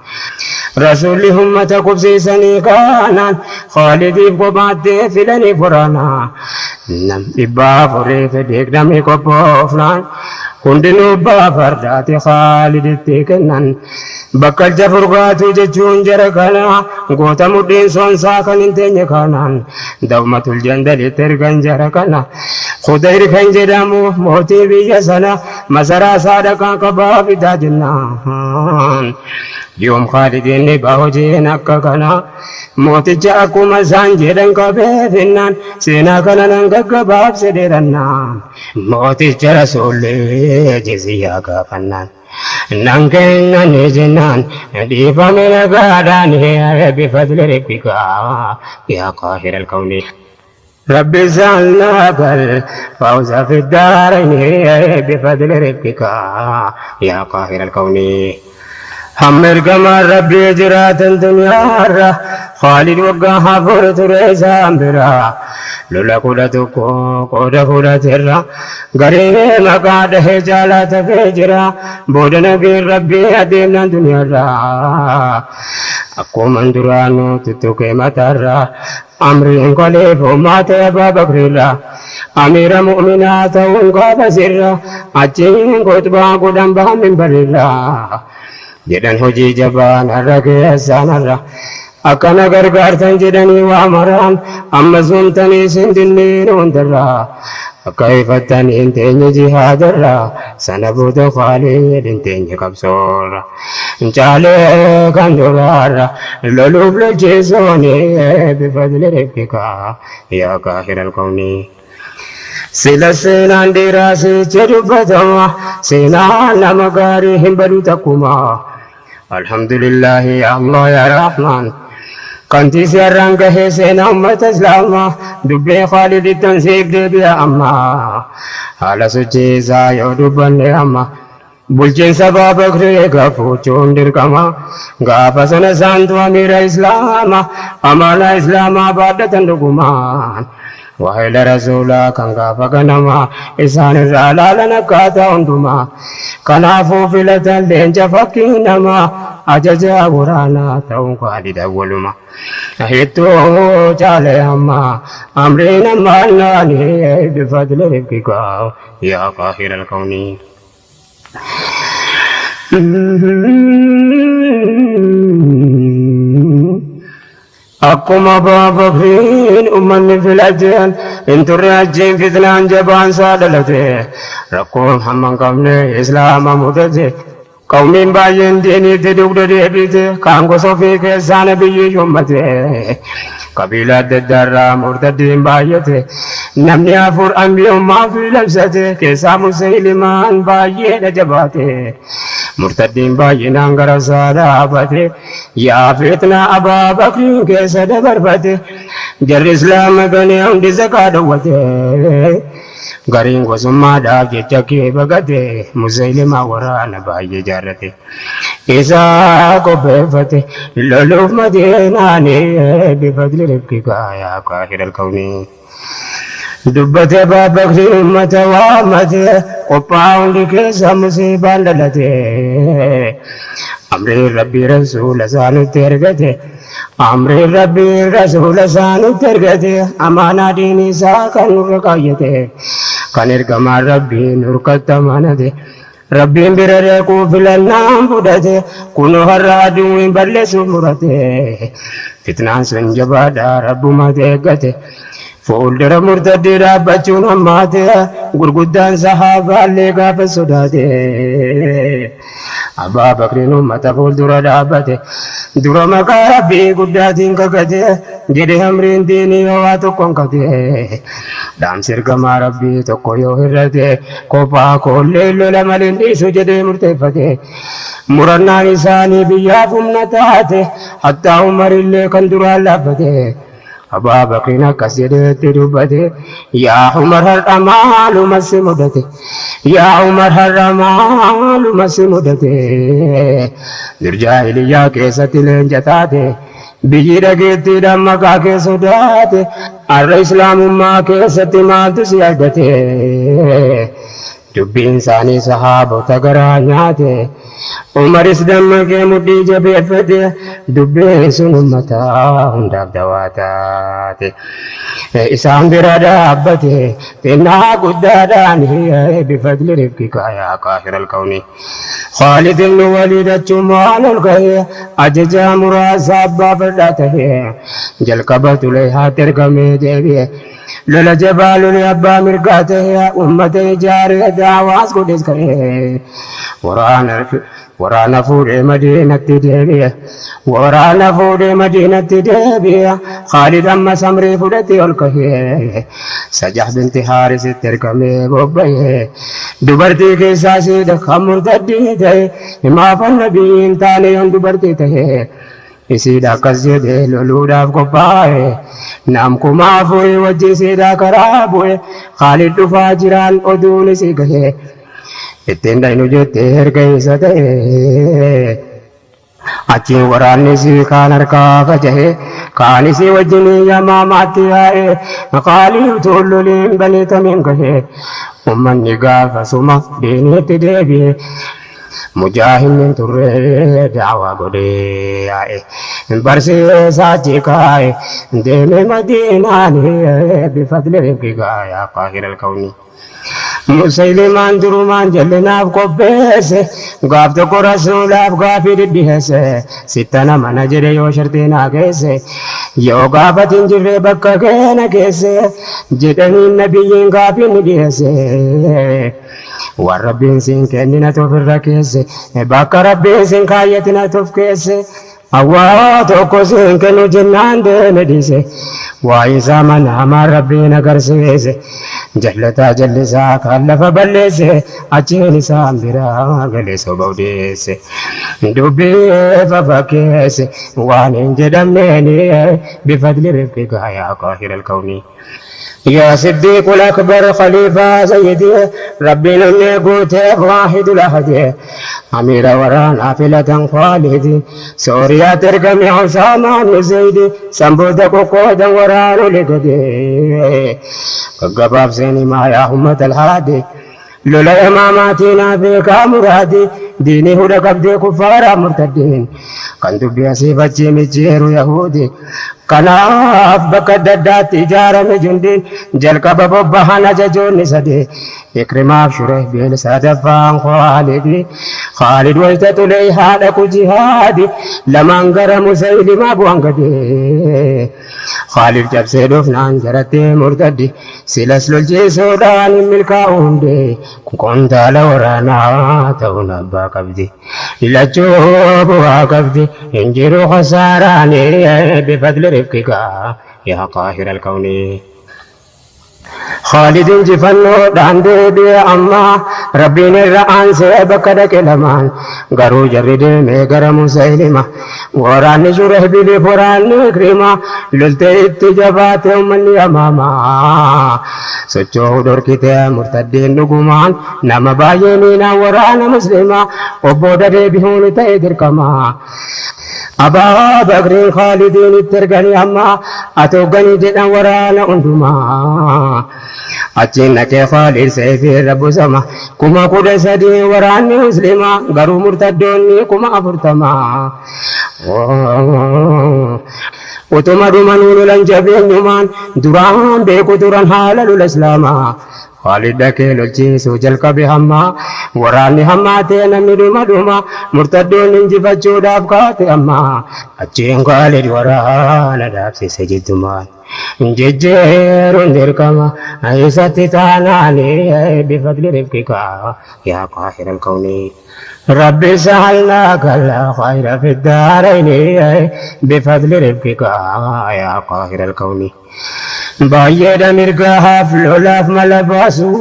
رسول همة قبسيسني كانان خالدي بقباتي فلني فرانا نم إبا فريف ديك نمي قبوفنان كندنو بافرداتي خالد التكنان بكال جفرقاتو ججون جرقنا قوتا مدين سون ساكن انتين كانان دومة الجندل ترقن جرقنا خدير كان جدامو موتي بيسنا مسرا صادقا كباب داجنان يوم خالدين باوجين أككنا موتي جاكو مسان جدن كبابنان سينا كنان كباب سدرنان موتي جرسولي جزيا كفنان نانكن نجنان ديفا من غاداني بفضل ربك يا قاهر الكون ربي سألناك الفوز في الدارين بفضل ربك يا قاهر الكون حمر كما ربي جرات الدنيا خالد وقاها فرط ريسا أمبرا lola kudha tokko qooda fudhateerra garee maqaa dhahee jaalatafee jira booda nabiin rabbii adeemnaan duniyaarra akkuma duraanuu tuttuqee mataarra amriin kolee foomaa ta'e Abaa Bakriirra Amira mu'minaa ta'uun gaafa sirra achiin kutbaa godhan bahan minbarirra jedhan hojii jabaan har'a keessaan har'a akkana gargaartan jedhanii waa maraan amma suntanii sindinniin hundarra akka ifattanii hin teenye jihaadarra sana booda faalee hin teenye qabsoorra caalee kan duraarra loluuf lolcheessoonii bifadli rifqikaa yaa kaahiral qawmii. Sila seenaan dheeraa seecha dubbatama seenaan nama gaarii hin badu takkuma alhamdulillahi ya Allah ya Rahman kanti seerraan gahee seenaa ummata islaamaa dubbee Khaalidittan siif deebi'a amma haala socheessaa yoo dubbanne amma bulchiinsa Abaa Bakrii gaafachuun dirqama gaafa sana isaantu amiira islaamaa amala islaamaa baadhatan dhugumaan وهل رسولا كان غافا غنما إسان الرعلالا نكاتا هندما كان عفو فلتا لنجا فكينما أججا ورانا تاون قادد أولما أهيتو جالي أما أمرين مالناني بفضل ربك يا قاهر الكون akkuma Abaa Bakriin ummanni filateen hin turre achiin fitnaan jabaan isaa dhalate rakkoon hamma hin qabne islaama mudate qawmiin baay'een diiniitti dugda deebite kaan gosa ofii keessaan biyyi ummate qabiila adda addaarraa murtaddiin baay'ate namni afur anbiyummaa fi labsate keessaa Musaylimaan baay'eedha jabaate murtaddiin baay'inaan gara isaa dhaabate yaa fitnaa Abaa Bakriin keessa dabarbate jarri islaama ganee hundi zakaa dhowwate gariin gosummaadhaaf jecha kee bagate Musaylimaa waraana baay'ee jaarrate isaa qopheeffate loluuf Madiinaanii bifadli rifqikaa yaa qaahiral qawmii dubbate Abaa Bakrii ummata waammate qophaa hundi keessa musiibaan dhalate amriin rabbii rasuula isaa nutti ergate amriin rabbii rasuula isaa nutti ergate amaanaa diinii isaa kan nurra kaayyate kan ergamaan rabbii nurkatti amanate rabbiin bira deequu filannaan fudhate kunoo har'a aduun balleessuuf murate fitnaan sun jabaadhaa rabbumatti eeggate fuuldura murtaddii dhaabbachuun hammaate gurguddaan sahaabaallee gaafa sodaate Abaa Bakriin ummata fuuldura dhaabbate dura maqaa rabbii guddaatiin kakate jedhe amriin diinii yoo waa tokko hin kate dhaamsi ergamaa rabbii tokko yoo hirrate kophaa koollee lola malee dhiisu jedhee murteeffate murannaan isaanii biyyaaf humna taate hattaa Umarillee kan duraan laaffate Abaa Bakriin akkas jedheetti dubbate yaa Umar har'a maaluma si mudate yaa Umar har'a maaluma si mudate dirjaahiliyyaa keessatti leenja taate biyyi dhageettiidhaan maqaa kee sodaate har'a islaamummaa keessatti maaltu si argate dubbiin isaanii sahaabota garaa nyaate Umaris dammaqee mudhii jabeeffate dubbiin sun ummataa hundaaf dawaa taate isaan bira dhaabbate xinnaa guddaadhaan bifadli rifqikaa yaa qaahiral qawmi Khaalid ibn Waliid achumaan ol ka'ee ajajaa muraasa abbaa fardaa ta'e jalqaba Tuleyhaatti ergamee deebi'e lola jabaa lole abbaa mirgaa ta'e ummata ijaaree daawaas godhes ka'e waraana fuudhee Madiinatti deebi'e Khaalid amma samrii fudhatee ol ka'ee Sajah binti Haarisitti ergamee bobba'e dubartii keessaa siidha kan murtaddii ta'e himaafan nabiin taane yoon dubartii ta'e isiidha akkas jedhee loluudhaaf qophaa'e nam kumaa afurii wajjin siidhaa karaa bu'e Khaalid dhufaa jiraan oduun isii gahe ittiin dhaynu jettee erga isa ta'e achi waraanni si kaan harkaa facahe kaanis wajjin yamaamaatti yaa'e maqaalii tulloliin banii tamiin gahe ummanni gaafasuma diiniitti deebi'e mujaahinnin turre da'waa godhee yaa'e barsiisaa achi kaa'e deeme madiinaan bifadli riqigaa yaa qaahiral kawni Muslimaan durumaan jal'inaaf qopheesse gaaf tokko rasuulaaf gaafii dhidhiheesse sittana mana jedhe yoo shartiinaa geesse yoo gaafatiin jirre bakka keena geesse jedhaniin nabiyyiin gaafii ni dhiheesse waan rabbiin siin kennina tofirra keesse bakka rabbiin siin kaayyatina tof keesse awwaa tokko siin kennu jennaan deeme dhiise waa isaa manaamaan rabbiin agarsiise jallataa jallisaa kan lafa balleesse achiin isaan biraa galee soba odeesse dubbii fafakkeesse waan hin jedhamneeni bifadli rifqikaa yaa qaahiral kawni يا صديق الأكبر خليفة سيدي ربنا نقوت واحد الأحد أمير ورانا فلة خالدي سوريا ترقم عثمان زيدي سنبودك قودا ورانا لقدي قباب سيني ما يا أمة الهادي لولا إماماتنا فيك مرادي ديني هدى قبدي كفار مرتدين kan dubbii asii fachi mijeeru yahuudi kanaaf bakka adda addaatti ijaarame jundiin jalqaba bobbahan ajajoonni sadii ikrimaaf shurehbiil sadaffaan khaalid wayta tulee haadha ku jihaadi lamaan gara musaylimaa bu'an gadee khaalid cabsee dhufnaan jarattee murtaddi silas lolchiisuudhaan hin milkaa'u hundee kontaala waraanaa ta'uun abbaa qabdi lachuu bu'aa qabdi انجروا خساراني بفضل رفقك يا قاهر الكون خالد جفنو داندو بي أما ربين الرعان سيبك دك لمان غرو جرد ميغر مسيلمة وراني شره بلي فراني كريمة للت اتجابات من يماما سچو دور كتاب مرتدين نقومان نما باينينا ورانا مسلمة وبودا دي بيهون تيدر كما أبا بكر خالدين الترقني أما أتوقني جدا ورانا أندما أتشينك خالد سيفي رب سما كما قد سدي وراني مسلمة غرو مرتدوني كما أفرتما وتما دمانون لنجبين يمان دران بيكو دران حالل الإسلاما خالد دكيل الجيسو جلق بهما وراني هماتين مدوما دوما مرتدون انجفتشو دافقات أما أجين خالد ورانا دافسي سجد دمان ججير نركما عيسى تاناني بفضل رفقك يا قاهر الكون ربي سهلناك الخير في الدارين بفضل رفقك يا قاهر الكون بايد مرقها فلولاف ملباسو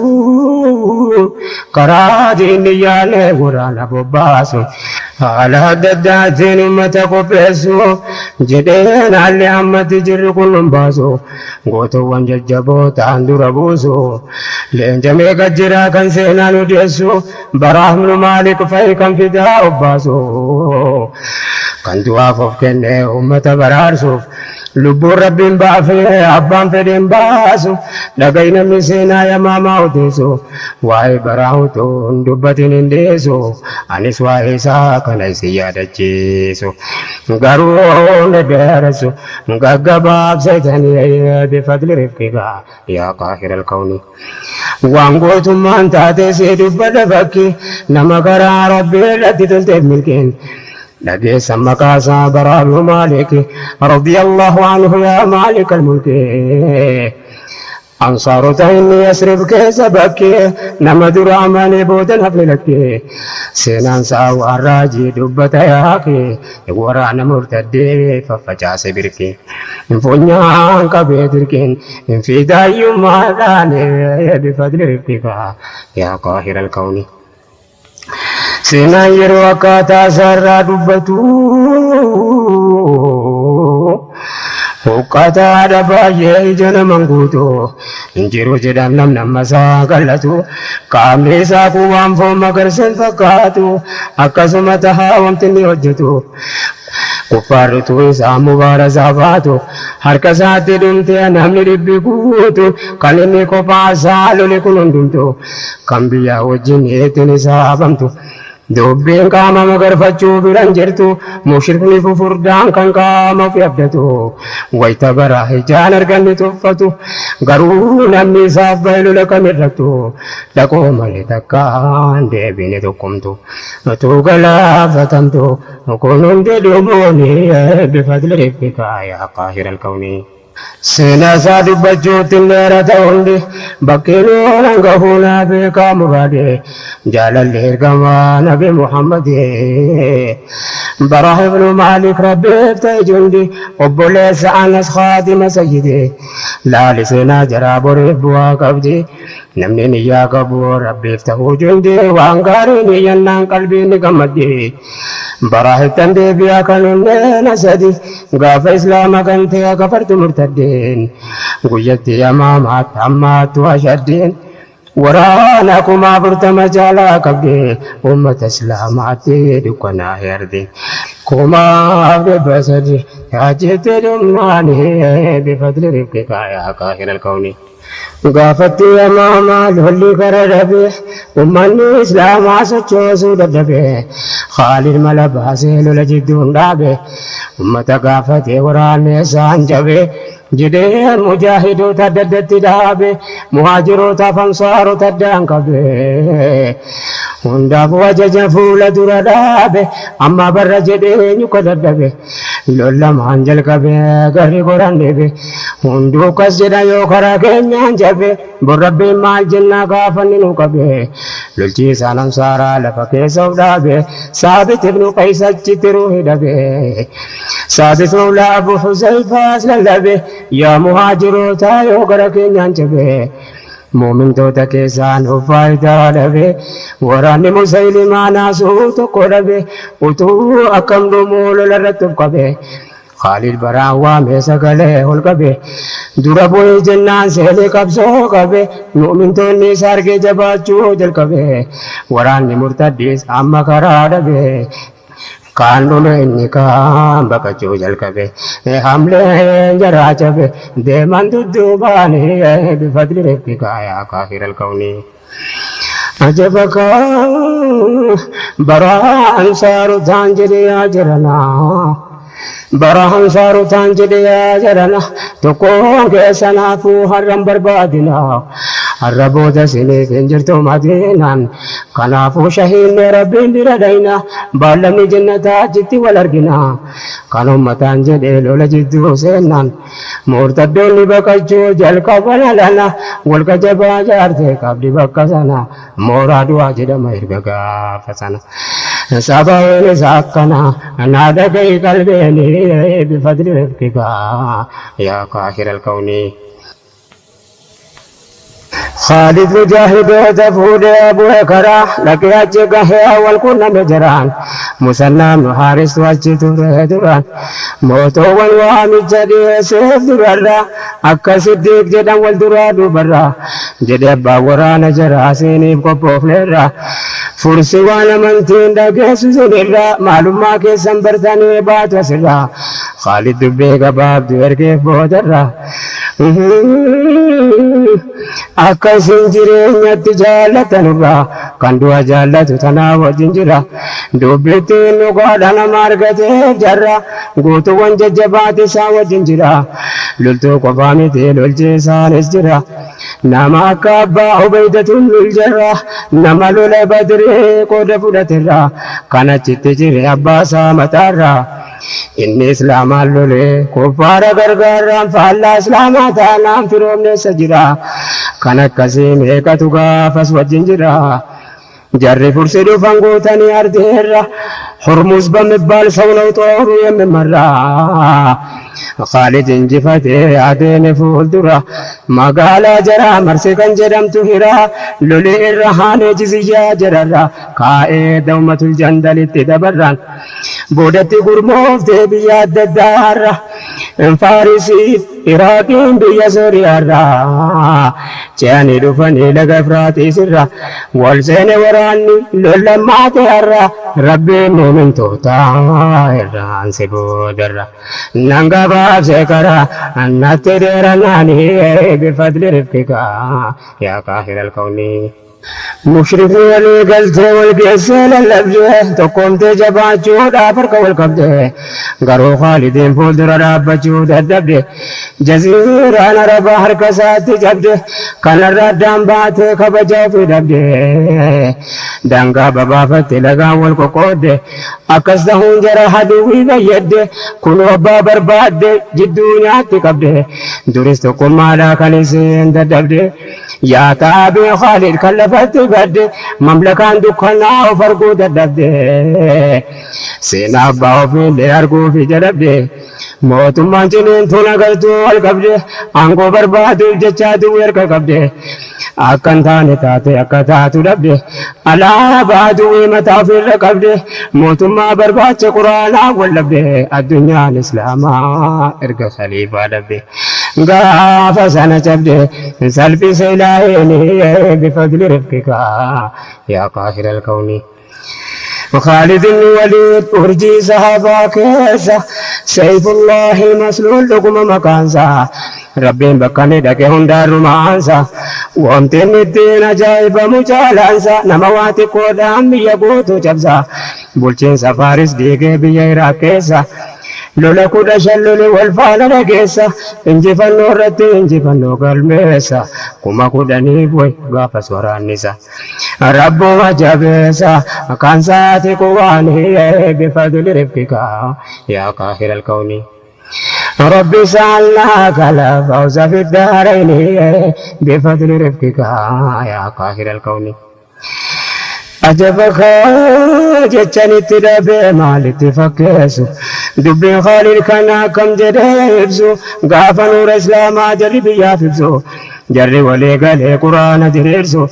قرادين يالي ورانا بباسو على دداتين امتك بيسو جدين علي عمتي جر كل باسو قوتو وانججبو تاندو ربوسو لين جميع جرا كان سينانو ديسو براهم مالك فايكم فداء باسو كان دوافف كنه امت برارسو لبو ربين بافي أبان فدين باسو لغينا مسينا يا ماما وديسو واي براوتو دبتين انديسو أنس واي ساكنا سيادة جيسو غارون درسو غاقباب سيتاني بفضل رفقك يا قاهر الكون وانقوتم من تاتي سيدو بدفكي نما قرى ربي التي تلتب ملكين نبي سمكاسا براب مالك رضي الله عنه يا مالك الملك أنصار تهني يسرب كيسبك نمدر عماني بودن هفلك سنان ساو الراجي دبتا ياكي ورانا مرتدي ففجاس بركي انفنيان كبيدركين في دايو مالاني بفضل رفقك يا قاهر الكون سنان يرو أكاتا سرى دبتو وقاتا دبايا جنا منغوتو انجرو جدام نم نمسا غلطو كامني ساكو وام فو مگر سن فقاتو أكسمتها وامتني وجتو kuffaarritu isaa mubaarasaa baatu harka isaatti dhumte namni dhibbi guutu kan inni kophaa isaa lole kun hundumtu kan biyyaa wajjin eetin isaa bamtu dubbiin qaama magarfachuu biran jirtu mushrikni fufurdaan kan qaama fi abdatu wayita bara ijaan arganni tuffatu garuu namni isaaf bahe lola kamirrattu dhaqoo malee takkaan deebine tokkumtu utuu galaafatamtu kun hundi dhumooni bifadli rabbika yaa qaahiral kawni seenaa isaa dubbachuutti dheera ta'undi bakkeen oolan gahuunaa beekamu baade jaalalli ergamaa nabi Muhammad Baraa ibnu Maalik rabbiif ta'e jundi obboleessa Anas khaatima sayyide laali seenaa jaraa boriif bu'aa qabdi namni niyyaa qabu rabbiif ta'uu jundi waan gaarii niyyannaan qalbiin ni gammaddi Baraa ittan deebi'aa kan onneen asadi gaafa islaama kan ta'e kafartu murtaddeen guyyatti amaamaatti ammaattu ashaddeen waraana kuma furtama jaalaa qabde ummata islaamaatti dukkanaa herde kuma abde basadi yaajete dhumnaani bifadli rabbika yaa qaahiral kawni gaafatti amaamaa lolli kara dhabe ummanni islaamaa sochoosuu dadhabe Khaalid mala baasee lola jidduun dhaabe ummata gaafate waraanni isaan jabe jedhee mujaahidoota daddatti dhaabe muhaajiroota ansaarota addaan qabe hundaaf wajaja fuula dura dhaabe amma barra jedhee nyuka dadhabe lollamaan jalqabe garri goran dhibe hunduu kas jedha yoo karaa keenyaan jabe borrabbiin maal jennaa gaafanni nu qabe lolchiisaan ansaaraa lafa keessa of dhaabe saabit ibnu qays achitti ruuhi dhabe saabit mawlaa abu huzayfaas lallabe yaa muhaajiroota yoo gara keenyaan jabe muumintoota keessaan faayidaa dhabe waraanni musaylimaa naasuu tokko dhabe utuu akkam dhumuu lolarratti of qabe Khaalid baraan waamee sagalee ol qabe dura bu'ee jennaan seenee qabsoo qabe muumintoonni isa argee jabaachuu jalqabe waraanni murtaddiis amma karaa dhabe kaan lole inni kaan baqachuu jalqabe hamlee jaraa cabe deeman dudduubaani bifadli rabbika yaa qaahiral kawni ajabaka baraa ansaarotaan jedhee yaa jiranaa Baraa ansaarotaan jedhee yaa jirana tokkoon keessanaafuu har'an barbaadina har'a booda siniif hin jirtu madiinaan kanaafuu shahiinni rabbiin bira dhayna baallamni jannataa achitti wal argina kan ummataan jedhee lola jidduu seennaan murtaddoonni baqachuu jalqaban alana walqa jabaa jaartee qabdi bakka sana mooraa du'aa jedhama erga gaafa sana sababiin isaa akkana naa dhaga'i qalbeeni bifadli rabbika yaa qaahiral kawni Khaalid mujaahidoota fuudhee abu hekaraa dhaqee achi gahee awwal qunname jiraan musannaa ibnu haaris achi ture duraan mootoowwan waamicha dhiyeesseef durarra akka siddiiq jedhan wal duraa duubarra jedhee abbaan waraana jaraa siiniif qophoofneerra fursi waan amantiin dhageessisunirra maalummaa keessan bartanii baatu asirra Khaalid dubbee gabaabdu ergeef boodarra akka isin jireenyatti jaallatanurra kan du'a jaallatu tanaa wajjin jira dubbittiin dhugaadha nama argateef jarra guutuwwan jajjabaati isaa wajjin jira loltuu qofaa miti lolchiisaanis jira nama akka abbaa ubaydatun luljarra nama lola badree qooda fudhaterra kan achitti jire abbaa isaa mataarra inni islaamaan lolee kuffaara gargaarraan faallaa islaamaa taanaan firoomneessa jira kan akkasii meeqatu gaafas wajjin jira jarri fursi dhufan guutanii ardeerra hormus bamibbaal sawna uxooru yemmimarra Khaalid injifatee adeeme fuuldura magaalaa jaraa marse kan jedhamtu hira lolee irra haanee jiziyyaa jedharra kaa'ee dawmatul jandalitti dabarran boodatti gurmooftee biyya adda addaarra faarisiif Iraaqiin biyya Sooriyaarraa ce'anii dhufanii laga Efraaxiisirraa wal seene waraanni lollammaate har'a Rabbiin muumintootaa irraan si boodarra nan gabaabsee karaa annatti dheeranaanii bifadli rifqikaa yaa qaahiral kawni. مشرف ولي قلت والقيسين اللبجه تقومت جبات جود آفرك والقبده قروا خالدين فولدر رابة جود الدبده جزير أنا ربا حركسات جبده كان الردان باتي كبجا في دبده دانقا بابا فتلقا والقود أكسدهون جرى حدوي بيده كنوا بابر بعد جدونياتي قبده درستكم مالا كنسين دبده يا تابي خالد كلفت بدي مملكان دكنا وفرقو ددبدي سينا باو في ليرقو في جربدي موت مانجنين تونا قلتو والقبدي انقو بربادو جچادو ويرقا قبدي أكن تاني تاتي أكتاتو دبدي ألا بادو متافي رقبدي موت ما برباد قرانا واللبدي الدنيا الإسلام إرقا خليفة دبدي غافا سنة جبدي سلبي سيلاهيني بفضل رفقك يا قاهر الكون وخالد الوليد أرجي صحابا كيسا سيف الله مسلول لكم مكانسا ربين بكاني دكي هندار رومانسا وامتن الدين جايب مجالانسا نمواتي قدام يبوتو جبسا بلچين سفارس ديگه بيئرا كيسا لولا كودا شلولي والفانا نجيسا انجي فنو رتي انجي فنو قلميسا كما كودا نيبوي غافا سوران نسا ربو وجبيسا كان ساتي قواني بفضل رفقك يا قاهر الكون ربي سألناك الفوز في الدارين بفضل رفقك يا قاهر الكون أجبك جتني تدبي مالي تفكسو دبي خالد كان كم جديبسو غافا نور إسلام جربي يافبسو جري ولي قالي قرآن دريرسو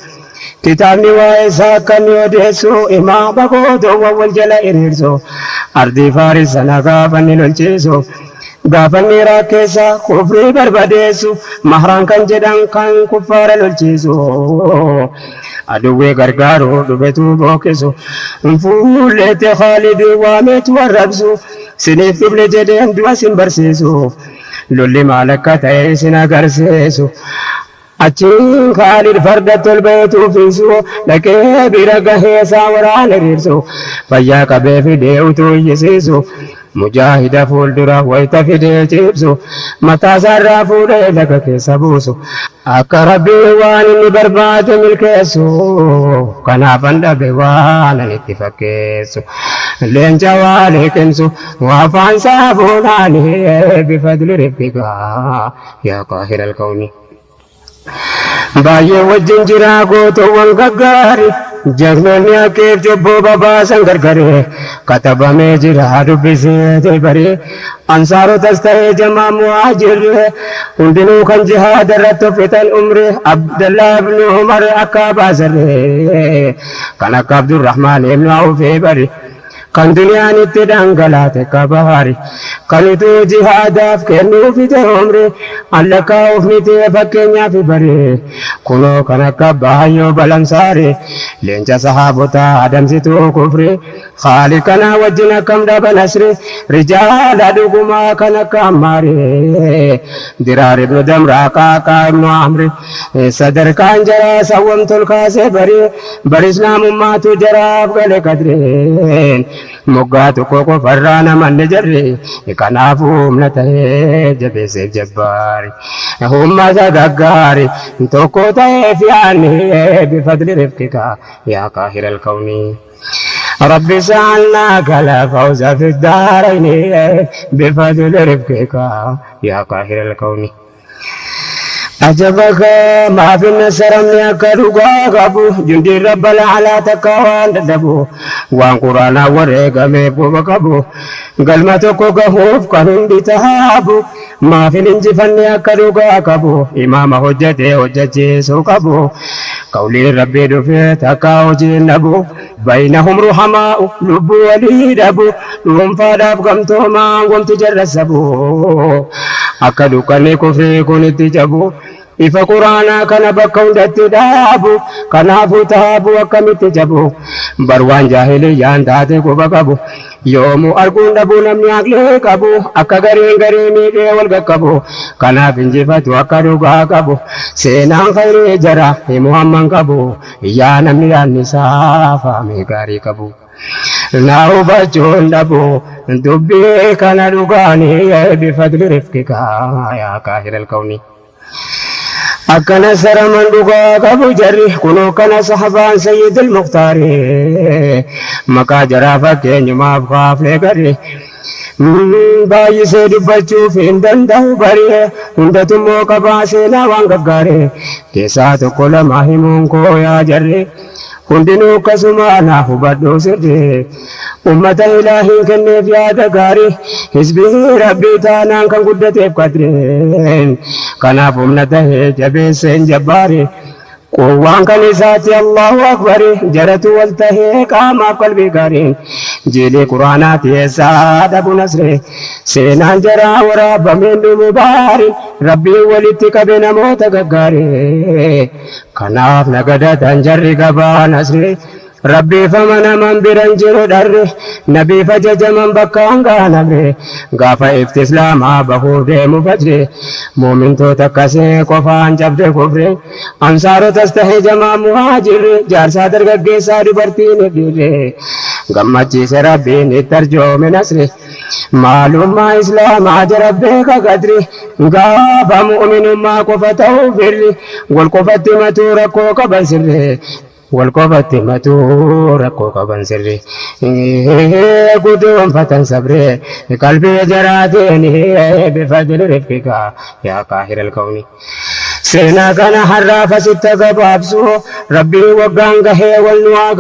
كتابني وإسا كان يوديسو إمام بقودو والجلا إريرسو أرضي فارس أنا غافا نلنشيسو غافني راكيسا كفري برباديسو مهران كان جدان كان كفار للجيسو أدوي غرغارو دبتو بوكسو انفولت خالد وامت وربسو سنيف قبل جدان دواسين برسيسو لولي مالكا تايسنا غرسيسو أچين خالد فردت البيت فيسو لكي برقه ساوران ريرسو فيا كبه في ديوتو يسيسو مجاهد فولدرا ويتفيد جيبسو متى سرى فولي لك كيسابوسو أكا ربي واني برباد ملكيسو كنا فند بوانا نتفكيسو لين جوالي كنسو وفان سابوناني بفضل ربك يا قاهر الكون بايه وجن جرا gootoo wal gaggaari jagnoonni akkeef jobboo babaasan gargare katabamee jira dubbisee bare ansaarotas ta'ee jamaa muhaajirre hundinuu kan jihaada irratti hojjetan umre abdallah ibn umar akka baasarre kan akka abdurrahmaan ibn awf bare kan duniyaan itti dhangalaate kabaari kan utuu jihaadaaf kennuuf ite umre allakkaa'uuf mitee fakkeenyaaf bare kunoo kan akka baayyoo balamsaare leenca sahaabotaa adamsituu kufre khaalid kana wajjin akkam dhaba nasre rijaala dhugumaa kan akka ammaare diraar ibnu damraa qaaqaa ibnu amre sadarkaan jaraa sawwamtol kaase bare islaamummaatu jaraaf gale kadreen moggaa tokko qofarraa namanne jarre kanaafuu humna ta'ee jabeesseef jabbaari ummata gaggaari tokko ta'eef yaanne bifadli rifqika yaa qaahira alkawni ربي سألناك الفوز في الدارين بفضل رفقك يا قاهر الكون أجبك ما في النصر من يكرقا قبو جندي رب العلا تكوان تدبو وان قرانا ورقا ميبو بقبو قلمتك قهوف قهن بتهابو ما في الانجفن يكرقا قبو إمام حجتي سوقبو قولي ربي دفيت أكاو جنبو بينهم رحماء لبو وليدبو لهم فاداب قمتو ما قمت جرسبو akka dukkanni kufrii kun itti cabu ifa quraanaa kana bakka hundatti dhaabu kanaafuu taabu akkamitti cabu bar waan jaahiliyyaan taate quba qabu yoomuu arguun dhabuu namni aqlee qabu akka gareen miidhee wal qaqqabu kanaaf injifatu akka dhugaa qabu seenaan khayrii jara himuu hamman qabu yaa namni yaadni isaa faamee gaarii qabu. Naa hubachuun dhabu dubbii kana dhugaanii bifadli rifqika yaa kaahilal kawni. akkana saraman dhugaa qabu jarri kunoo kana sahabaan sayyidul mukhtaari maqaa jaraa fakkeenyumaaf kaafne gadi baay'isee dubbachuuf hin danda'u bari hundatummoo qabaa seenaa waan gaggaarii keessaa tokko lama himuun koo yaa jarri hundinuu akkasuma naa hubadhuu sirri ummata ilaahiin kenneef yaada gaarii hizbii rabbii taanaan kan guddateef qadreen kanaaf humna tahee jabeesseen jabbaari quwwaan kan isaati Allahu akbari jaratu wal tahee qaamaaf qalbii gaariin jiilii quraanaati eessaa dhabu nasre seenaan jaraa waraabameen dhumu baari rabbiin walitti qabe namoota gaggaarii kanaaf nagadatan jarri gabaa nasre Rabbi famana man biran jiru darre nabi fajajaman bakka hangaanamre gaafa ifti islaamaa bahuu deemu fajre muumintoota akkasii qofaan cabde kufre ansaarotas tahe jamaa muhaajirre jaarsaa dargaggeessaa dubartiin hidhiirre gammachiise rabbiin itti arjoome nasre maalummaa islaamaa jara beeka gadri gaafa mu'minummaa qofa ta'uu firri wal qofatti matuu rakkoo qaban sirre والقبط متور قبن سري قدوم فتن صبري قلبي جراتيني بفضل رفقك يا قاهر الكون سينا كان حرافة ستة بابسو ربي وقانقه والنواق